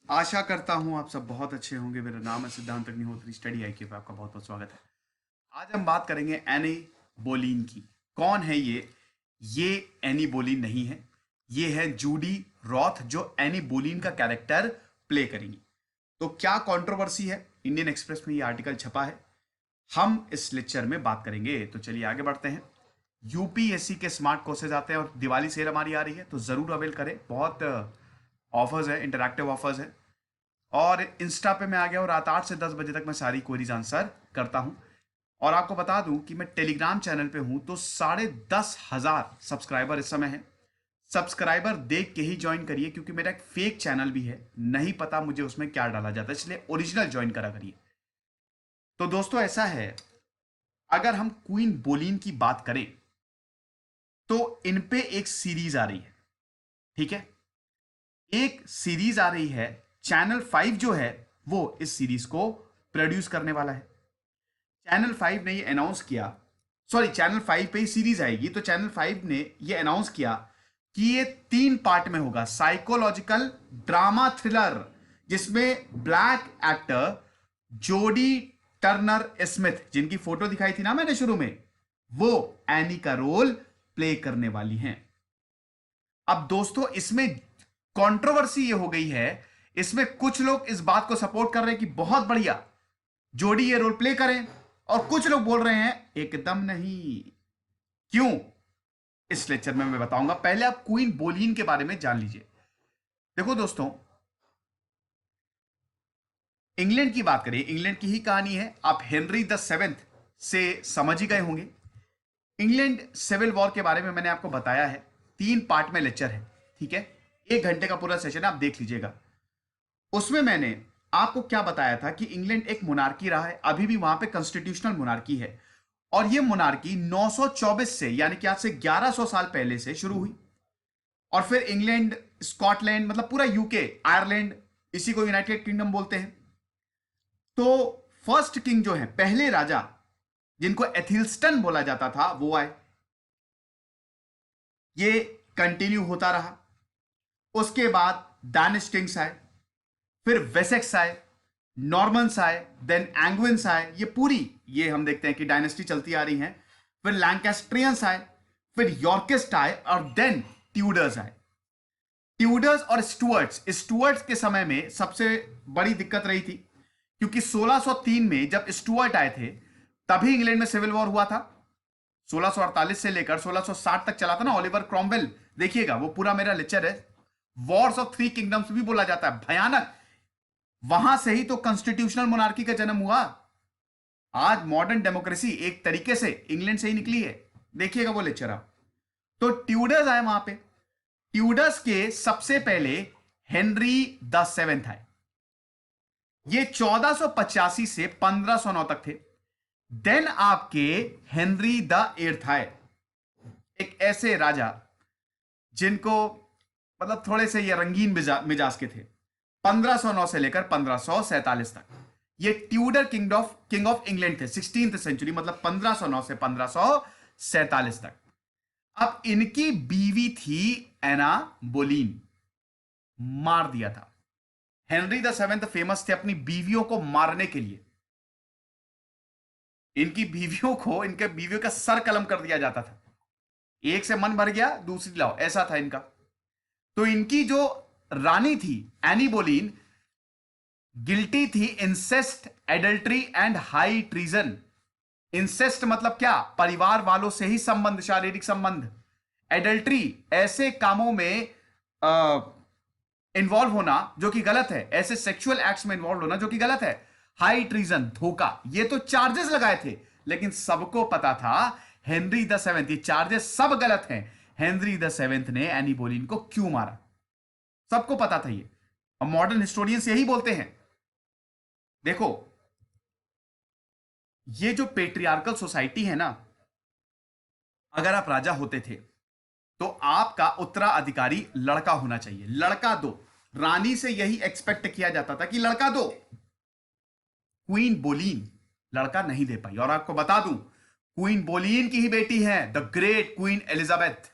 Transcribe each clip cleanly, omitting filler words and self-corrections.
आशा करता हूं आप सब बहुत अच्छे होंगे। मेरा नाम है सिद्धांत अग्निहोत्री, स्टडी आईक्यू पे आपका बहुत बहुत स्वागत है। आज हम बात करेंगे एनी बोलीन की। कौन है ये एनी बोलीन नहीं है, ये है जूडी रॉथ जो एनी बोलीन का कैरेक्टर प्ले करेंगी। तो क्या कंट्रोवर्सी है, इंडियन एक्सप्रेस में ये आर्टिकल छपा है, हम इस लेक्चर में बात करेंगे। तो चलिए आगे बढ़ते हैं। यूपीएससी के स्मार्ट कोर्सेज आते हैं और दिवाली सेल हमारी आ रही है, तो जरूर अवेल करें। बहुत ऑफर्स है, इंटरैक्टिव ऑफर्स है। और इंस्टा पे मैं आ गया हूँ, रात 8 से 10 बजे तक मैं सारी क्वेरीज आंसर करता हूँ। और आपको बता दूं कि मैं टेलीग्राम चैनल पे हूं, तो 10,500 सब्सक्राइबर इस समय है। सब्सक्राइबर देख के ही ज्वाइन करिए, क्योंकि मेरा एक फेक चैनल भी है, नहीं पता मुझे उसमें क्या डाला जाता है, इसलिए ओरिजिनल ज्वाइन करा करिए। तो दोस्तों ऐसा है, अगर हम क्वीन बोलीन की बात करें तो इन पे एक सीरीज आ रही है। ठीक है, एक सीरीज आ रही है। चैनल 5 जो है वो इस सीरीज को प्रोड्यूस करने वाला है। चैनल 5 ने ये अनाउंस किया, सॉरी चैनल 5 पे ही सीरीज आएगी, तो चैनल 5 ने ये अनाउंस किया कि ये 3 पार्ट में होगा। साइकोलॉजिकल ड्रामा थ्रिलर, जिसमें ब्लैक एक्टर जोडी टर्नर स्मिथ, जिनकी फोटो दिखाई थी ना मैंने शुरू में, वो एनी का रोल प्ले करने वाली हैं। अब दोस्तों इसमें कंट्रोवर्सी ये हो गई है, इसमें कुछ लोग इस बात को सपोर्ट कर रहे हैं कि बहुत बढ़िया जोडी ये रोल प्ले करें, और कुछ लोग बोल रहे हैं एकदम नहीं। क्यों, इस लेक्चर में मैं बताऊंगा। पहले आप क्वीन बोलीन के बारे में जान लीजिए। देखो दोस्तों, इंग्लैंड की बात करें, इंग्लैंड की ही कहानी है। आप हेनरी द सेवेंथ से समझ ही गए होंगे। इंग्लैंड सिविल वॉर के बारे में मैंने आपको बताया है, 3 पार्ट में लेक्चर है। ठीक है, 1 घंटे का पूरा सेशन है, आप देख लीजिएगा। उसमें मैंने आपको क्या बताया था कि इंग्लैंड एक मोनार्की रहा है, अभी भी वहां पे कॉन्स्टिट्यूशनल मोनार्की है। और यह मोनार्की 924 से, यानी कि आज से 1100 साल पहले से शुरू हुई। और फिर इंग्लैंड, स्कॉटलैंड, मतलब पूरा यूके, आयरलैंड, इसी को यूनाइटेड किंगडम बोलते हैं। तो फर्स्ट किंग जो है, पहले राजा, जिनको एथिल्स्टन बोला जाता था, वो आए। ये कंटिन्यू होता रहा। उसके बाद डैनिश किंग्स आए, फिर वेसेक्स आए, नॉर्मन्स आए, देन एंग्विन्स आए। ये पूरी, ये हम देखते हैं कि डायनेस्टी चलती आ रही है। फिर लैंकास्ट्रियंस आए, फिर यॉर्किस्ट आए, और देन ट्यूडर्स आए। ट्यूडर्स और स्टुअर्ट्स, स्टुअर्ट्स के समय में सबसे बड़ी दिक्कत रही थी, क्योंकि 1603 में जब स्टुअर्ट आए थे, तभी इंग्लैंड में सिविल वॉर हुआ था। 1648 से लेकर 1660 तक चला था ना, ओलिवर क्रॉमवेल। देखिएगा, वो पूरा मेरा लेक्चर है। वॉर्स ऑफ 3 किंगडम्स भी बोला जाता है, भयानक। वहां से ही तो कॉन्स्टिट्यूशनल मोनार्की का जन्म हुआ। आज मॉडर्न डेमोक्रेसी एक तरीके से इंग्लैंड से ही निकली है। देखिएगा वो लेक्चर आप। तो ट्यूडर्स आए वहां पे। ट्यूडर्स के सबसे पहले हेनरी द सेवेंथ आए। ये 1485 से 1509 तक थे। देन आपके हेनरी द एट्थ आए, एक ऐसे राजा जिनको मतलब थोड़े से ये रंगीन मिजाज के थे। 1509 से लेकर 1547 तक ये ट्यूडर किंग ऑफ इंग्लैंड थे, 16th सेंचुरी, मतलब 1509 से 1547 तक। अब इनकी बीवी थी एना बोलीन, मार दिया था। हेनरी द सेवेंथ फेमस थे अपनी बीवियों को मारने के लिए। इनकी बीवियों को, इनके बीवियों का सर कलम कर दिया जाता था। एक से मन भर गया, दूसरी लाओ, ऐसा था इनका। तो इनकी जो रानी थी एनी बोलीन, गिल्टी थी incest, adultery and high treason. Incest मतलब क्या, परिवार वालों से ही संबंध, शारीरिक संबंध। एडल्ट्री, ऐसे कामों में इन्वॉल्व होना जो कि गलत है, ऐसे सेक्सुअल एक्ट्स में इन्वॉल्व होना जो कि गलत है। हाई ट्रीजन, धोखा, ये तो चार्जेस लगाए थे, लेकिन सबको पता था हेनरी द सेवेंथ, ये चार्जेस सब गलत हैं। हेनरी द सेवेंथ ने एनी बोलीन को क्यों मारा, सबको पता था ये। और मॉडर्न हिस्टोरियंस यही बोलते हैं। देखो, ये जो पेट्रियार्कल सोसाइटी है ना, अगर आप राजा होते थे तो आपका उत्तराधिकारी लड़का होना चाहिए, लड़का दो। रानी से यही एक्सपेक्ट किया जाता था कि लड़का दो। क्वीन बोलीन लड़का नहीं दे पाई। और आपको बता दूं, क्वीन बोलीन की ही बेटी है द ग्रेट क्वीन एलिजाबेथ,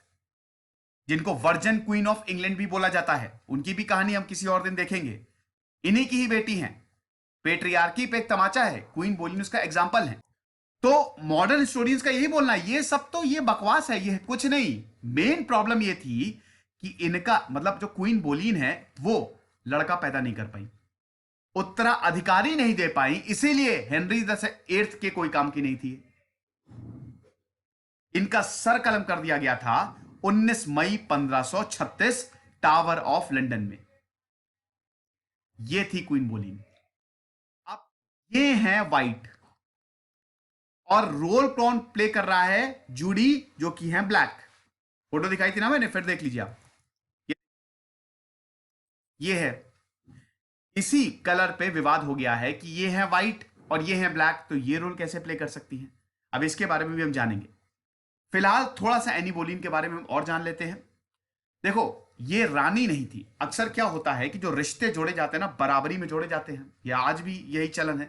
जिनको वर्जन क्वीन ऑफ इंग्लैंड भी बोला जाता है। उनकी भी कहानी हम किसी और दिन देखेंगे। इन्हीं की ही बेटी हैं। पेट्रियार्की पे एक तमाचा है, क्वीन बोलीन उसका एग्जाम्पल है। तो मॉडर्न हिस्टोरियंस का यही बोलना है, ये सब तो ये बकवास है, ये कुछ नहीं। मेन प्रॉब्लम ये थी कि इनका मतलब जो क्वीन बोलीन है वो लड़का पैदा नहीं कर पाई, उत्तराधिकारी नहीं दे पाई, इसीलिए हेनरी द एट्थ के कोई काम की नहीं थी। इनका सर कलम कर दिया गया था 19 मई 1536 टावर ऑफ लंदन में। ये थी क्वीन बोलीन। अब ये है वाइट, और रोल कौन प्ले कर रहा है? जूडी, जो कि है ब्लैक। फोटो दिखाई थी ना मैंने, फिर देख लीजिए आप। ये है, इसी कलर पे विवाद हो गया है कि ये है व्हाइट और ये है ब्लैक, तो ये रोल कैसे प्ले कर सकती हैं? अब इसके बारे में भी हम जानेंगे। फिलहाल थोड़ा सा एनी बोलीन के बारे में हम और जान लेते हैं। देखो, ये रानी नहीं थी। अक्सर क्या होता है कि जो रिश्ते जोड़े जाते हैं ना, बराबरी में जोड़े जाते हैं, या आज भी यही चलन है।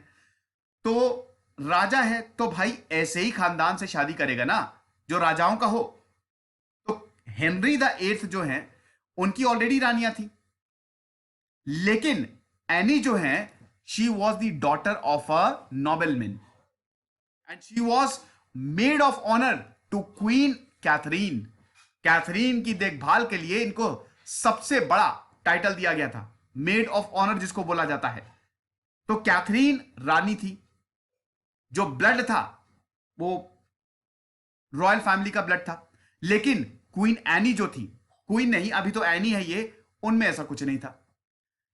तो राजा है तो भाई ऐसे ही खानदान से शादी करेगा ना जो राजाओं का हो। तो हेनरी द एट्थ जो है उनकी ऑलरेडी रानियां थी, लेकिन एनी जो है she was the daughter of a nobleman and she was maid of honour to queen Catherine. Catherine की देखभाल के लिए इनको सबसे बड़ा टाइटल दिया गया था, मेड ऑफ ऑनर जिसको बोला जाता है। तो कैथरीन रानी थी, जो ब्लड था वो रॉयल फैमिली का ब्लड था। लेकिन क्वीन एनी जो थी, क्वीन नहीं, अभी तो एनी है ये, उनमें ऐसा कुछ नहीं था।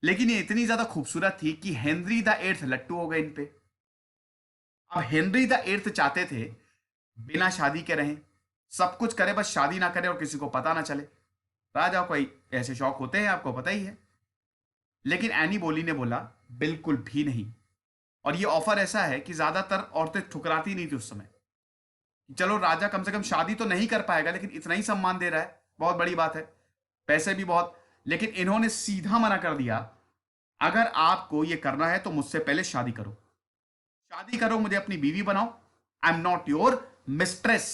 लेकिन ये इतनी ज्यादा खूबसूरत थी कि हेनरी द एट्थ लट्टू हो गए इन पे। अब हेनरी द एट्थ चाहते थे बिना शादी के रहें, सब कुछ करे, बस शादी ना करे और किसी को पता ना चले। राजा को ऐसे शौक होते हैं, आपको पता ही है। लेकिन एनी बोली ने बोला बिल्कुल भी नहीं। और ये ऑफर ऐसा है कि ज्यादातर औरतें ठुकराती नहीं थी उस समय। चलो राजा कम से कम शादी तो नहीं कर पाएगा, लेकिन इतना ही सम्मान दे रहा है, बहुत बड़ी बात है, पैसे भी बहुत। लेकिन इन्होंने सीधा मना कर दिया, अगर आपको ये करना है तो मुझसे पहले शादी करो, शादी करो, मुझे अपनी बीवी बनाओ। I am not your mistress,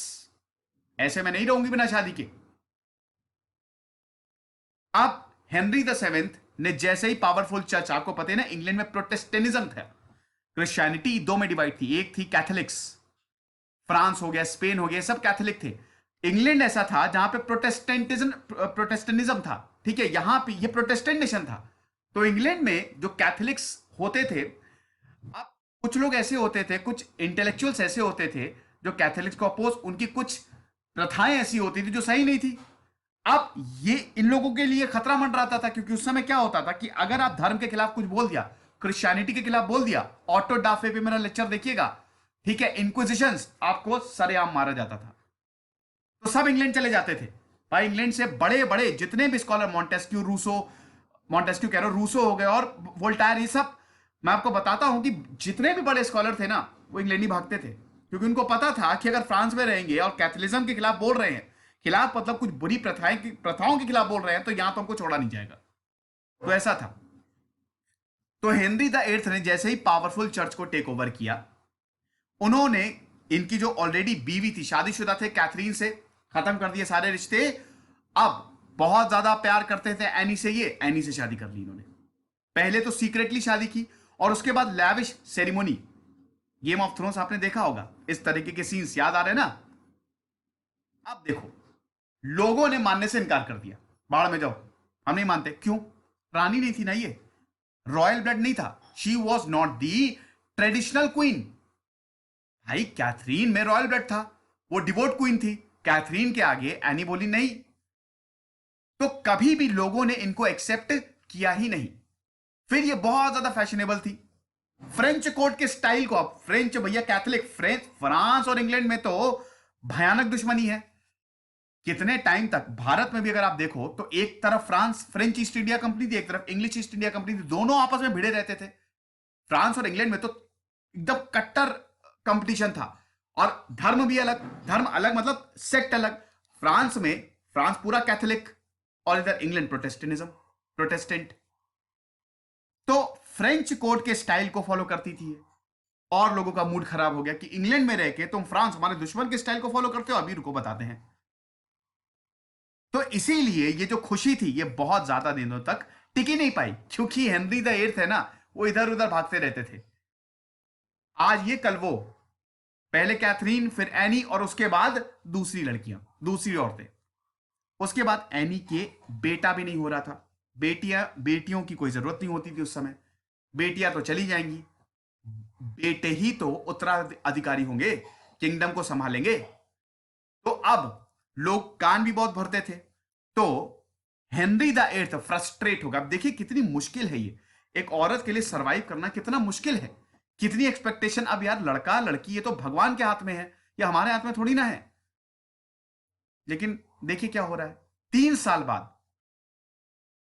ऐसे मैं नहीं रहूंगी बिना शादी के। अब हेनरी द सेवेंथ ने जैसे ही पावरफुल चर्च, आपको पता है ना इंग्लैंड में प्रोटेस्टेनिज्म था, क्रिश्चियनिटी दो में डिवाइड थी, एक थी कैथोलिक्स, फ्रांस हो गया, स्पेन हो गया, सब कैथोलिक थे। इंग्लैंड ऐसा था जहां पे प्रोटेस्टेनिज्म था, ठीक है, यहां पे ये प्रोटेस्टेंट नेशन था। तो इंग्लैंड में जो कैथोलिक्स होते थे, अब कुछ लोग ऐसे होते थे, कुछ इंटेलेक्चुअल्स ऐसे होते थे जो कैथोलिक्स को अपोज, उनकी कुछ प्रथाएं ऐसी होती थी जो सही नहीं थी। अब ये इन लोगों के लिए खतरा मंडराता था, क्योंकि उस समय क्या होता था कि अगर आप धर्म के खिलाफ कुछ बोल दिया, क्रिश्चियनिटी के खिलाफ बोल दिया, ऑटो डाफे पे मेरा लेक्चर देखिएगा, ठीक है, इंक्विजिशंस, आपको सरेआम मारा जाता था। तो सब इंग्लैंड चले जाते थे भाई। इंग्लैंड से बड़े बड़े जितने भी स्कॉलर, मॉन्टेस्क्यू कह रहा हूं, रूसो हो गए और वोल्टायर, ये सब मैं आपको बताता हूं कि जितने भी बड़े स्कॉलर थे ना, वो इंग्लैंड ही भागते थे, क्योंकि उनको पता था कि अगर फ्रांस में रहेंगे और कैथोलिज्म के खिलाफ बोल रहे हैं, खिलाफ मतलब कुछ बुरी प्रथाओं के खिलाफ बोल रहे हैं, तो यहां तो हमको छोड़ा नहीं जाएगा। तो ऐसा था। तो हेनरी द एट्थ ने जैसे ही पावरफुल चर्च को टेक ओवर किया, उन्होंने इनकी जो ऑलरेडी बीवी थी, शादीशुदा थे, कैथरीन से खत्म कर दिए सारे रिश्ते। अब बहुत ज्यादा प्यार करते थे एनी से, ये एनी से शादी कर ली इन्होंने। पहले तो सीक्रेटली शादी की, और उसके बाद lavish ceremony. Game of thrones आपने देखा होगा, इस तरीके के सीन्स याद आ रहे हैं ना। अब देखो, लोगों ने मानने से इनकार कर दिया, बाढ़ में जाओ, हम नहीं मानते। क्यों? रानी नहीं थी ना, ये रॉयल ब्लड नहीं था, she was not the traditional queen. भाई कैथरीन में रॉयल ब्लड था, वो डिवोट क्वीन थी, कैथरीन के आगे एनी बोली नहीं। तो कभी भी लोगों ने इनको एक्सेप्ट किया ही नहीं। फिर ये बहुत ज्यादा फैशनेबल थी। फ्रेंच कोर्ट के स्टाइल को, आप फ्रेंच भैया, कैथोलिक फ्रांस और इंग्लैंड में तो भयानक दुश्मनी है। कितने टाइम तक भारत में भी अगर आप देखो तो एक तरफ फ्रेंच ईस्ट इंडिया कंपनी थी, एक तरफ इंग्लिश ईस्ट इंडिया कंपनी थी, दोनों आपस में भिड़े रहते थे। फ्रांस और इंग्लैंड में तो एकदम कट्टर कंपटीशन था, और धर्म भी अलग, धर्म अलग मतलब सेक्ट अलग। फ्रांस पूरा कैथोलिक, और इधर इंग्लैंड प्रोटेस्टेंट। तो फ्रेंच कोर्ट के स्टाइल को फॉलो करती थी, और लोगों का मूड खराब हो गया कि इंग्लैंड में रह के तुम फ्रांस, हमारे दुश्मन के स्टाइल को फॉलो करते हो, अभी रुको बताते हैं। तो इसीलिए ये जो खुशी थी, ये बहुत ज्यादा दिनों तक टिक ही नहीं पाई, क्योंकि हेनरी द एट्थ है ना, वो इधर उधर भागते रहते थे। आज ये कल वो, पहले कैथरीन, फिर एनी, और उसके बाद दूसरी लड़कियां, दूसरी औरतें। उसके बाद एनी के बेटा भी नहीं हो रहा था। बेटियों की कोई जरूरत नहीं होती थी उस समय, बेटियां तो चली जाएंगी, बेटे ही तो उत्तराधिकारी होंगे, किंगडम को संभालेंगे। तो अब लोग कान भी बहुत भरते थे। तो हेनरी द एट्थ फ्रस्ट्रेट होगा। अब देखिए कितनी मुश्किल है ये, एक औरत के लिए सरवाइव करना कितना मुश्किल है, कितनी एक्सपेक्टेशन। अब यार लड़का लड़की ये तो भगवान के हाथ में है, ये हमारे हाथ में थोड़ी ना है। लेकिन देखिए क्या हो रहा है, 3 साल बाद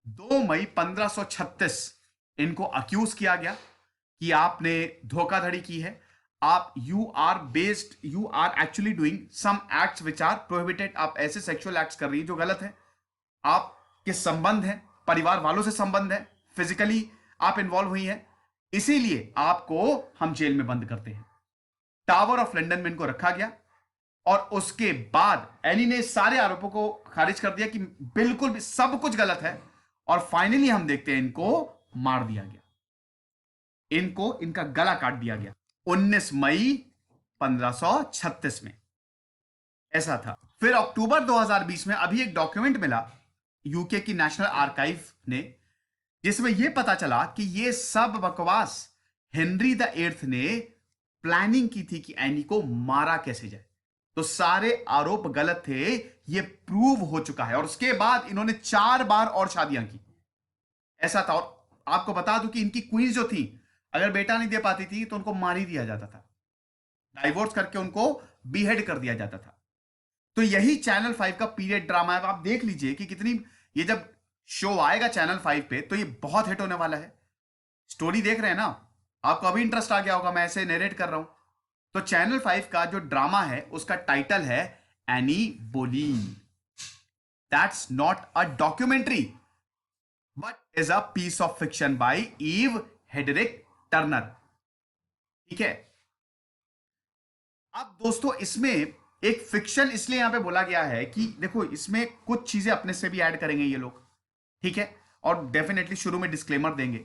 2 मई 1536 इनको अक्यूज किया गया कि आपने धोखाधड़ी की है। आप you are actually doing some acts which are prohibited. आप ऐसे सेक्सुअल एक्ट्स कर रही है जो गलत है। आपके संबंध है, परिवार वालों से संबंध है, फिजिकली आप इन्वॉल्व हुई हैं, इसीलिए आपको हम जेल में बंद करते हैं। टावर ऑफ लंदन में इनको रखा गया, और उसके बाद एनी ने सारे आरोपों को खारिज कर दिया कि बिल्कुल भी सब कुछ गलत है। और फाइनली हम देखते हैं इनको मार दिया गया, इनको इनका गला काट दिया गया 19 मई 1536 में। ऐसा था। फिर अक्टूबर 2020 में अभी एक डॉक्यूमेंट मिला यूके की नेशनल आर्काइव ने, जिसमें यह पता चला कि यह सब बकवास हेनरी द एट्थ ने प्लानिंग की थी कि एनी को मारा कैसे जाए। तो सारे आरोप गलत थे, यह प्रूव हो चुका है। और उसके बाद इन्होंने 4 बार और शादियां की। ऐसा था। और आपको बता दूं कि इनकी क्वीन जो थी, अगर बेटा नहीं दे पाती थी तो उनको मार ही दिया जाता था, डाइवोर्स करके उनको बीहेड कर दिया जाता था। तो यही चैनल 5 का पीरियड ड्रामा है। आप देख लीजिए कि कितनी, ये जब शो आएगा चैनल 5 पे तो ये बहुत हिट होने वाला है। स्टोरी देख रहे हैं ना, आपको अभी इंटरेस्ट आ गया होगा, मैं ऐसे नरेट कर रहा हूं। तो चैनल 5 का जो ड्रामा है उसका टाइटल है Anne Boleyn. That's not a documentary but is a piece of fiction by Eve Hedrick Turner. ठीक है। अब दोस्तों इसमें एक फिक्शन इसलिए यहां पे बोला गया है कि देखो इसमें कुछ चीजें अपने से भी ऐड करेंगे ये लोग, ठीक है, और डेफिनेटली शुरू में डिस्क्लेमर देंगे।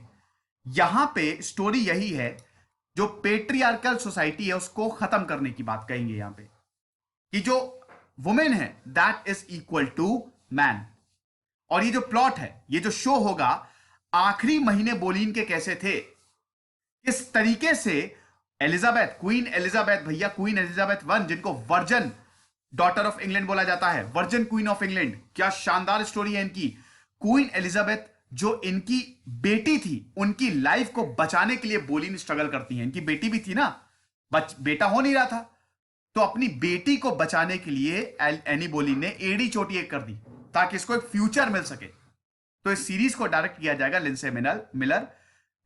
यहां पे स्टोरी यही है, जो पेट्रियार्कल सोसाइटी है उसको खत्म करने की बात कहेंगे यहां पे, कि जो वुमेन है that is equal to man. और ये जो प्लॉट है, ये जो शो होगा, आखिरी महीने बोलीन के कैसे थे, किस तरीके से एलिजाबेथ, क्वीन एलिजाबेथ, भैया क्वीन एलिजाबेथ वन, जिनको वर्जन डॉटर ऑफ इंग्लैंड बोला जाता है, वर्जन क्वीन ऑफ इंग्लैंड, क्या शानदार स्टोरी है इनकी। क्वीन एलिजाबेथ जो इनकी बेटी थी, उनकी लाइफ को बचाने के लिए बोलीन स्ट्रगल करती हैं। इनकी बेटी भी थी ना, बेटा हो नहीं रहा था, तो अपनी बेटी को बचाने के लिए एनी बोलीन ने एड़ी चोटी एक कर दी ताकि इसको एक फ्यूचर मिल सके। तो इस सीरीज को डायरेक्ट किया जाएगा लिंडसे मिलर।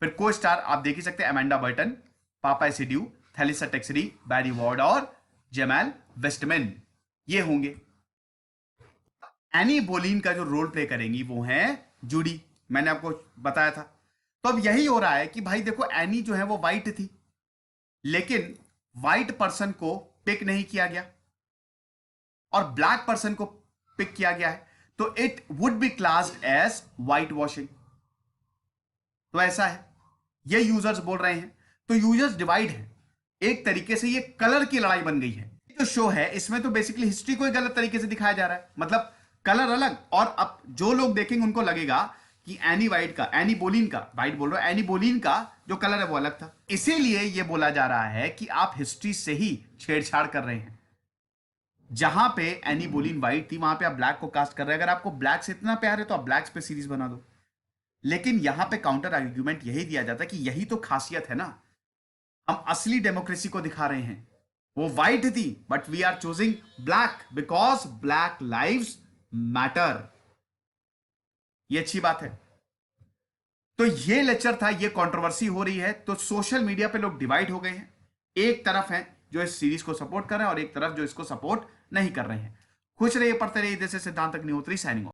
फिर को स्टार आप देख ही सकते हैं, अमेंडा बर्टन, पापा एसिड्यू, थैलिसा टेक्सरी, बैरी वॉर्ड और जेमल वेस्टमैन, ये होंगे। एनी बोलीन का जो रोल प्ले करेंगी वो है जूडी, मैंने आपको बताया था। तो अब यही हो रहा है कि भाई देखो एनी जो है वो वाइट थी, लेकिन वाइट पर्सन को पिक नहीं किया गया और ब्लैक पर्सन को पिक किया गया है, तो it would be classed as white washing. तो ऐसा है, ये यूजर्स बोल रहे हैं। तो यूजर्स डिवाइड है, एक तरीके से ये कलर की लड़ाई बन गई है। जो शो है इसमें तो बेसिकली हिस्ट्री को गलत तरीके से दिखाया जा रहा है, मतलब कलर अलग। और अब जो लोग देखेंगे उनको लगेगा कि एनी वाइट का, एनी बोलीन का, वाइट बोल रहा हूं, एनी बोलीन का जो कलर है वो अलग था। इसीलिए यह बोला जा रहा है कि आप हिस्ट्री से ही छेड़छाड़ कर रहे हैं। जहां पे एनी बोलीन वाइट थी वहां पे आप ब्लैक को कास्ट कर रहे हैं। अगर आपको ब्लैक से इतना प्यार है तो आप ब्लैक्स पे सीरीज बना दो। लेकिन यहां पे काउंटर आर्ग्यूमेंट यही दिया जाता है कि यही तो खासियत है ना, हम असली डेमोक्रेसी को दिखा रहे हैं। वो वाइट थी but we are choosing black because black lives matter. ये अच्छी बात है। तो ये लेक्चर था, ये कंट्रोवर्सी हो रही है, तो सोशल मीडिया पे लोग डिवाइड हो गए हैं। एक तरफ है जो इस सीरीज को सपोर्ट कर रहे हैं और एक तरफ जो इसको सपोर्ट नहीं कर रहे हैं। खुश रहिए, पढ़ते रहिए। जैसे सिद्धांत अग्निहोत्री साइनिंग ऑफ।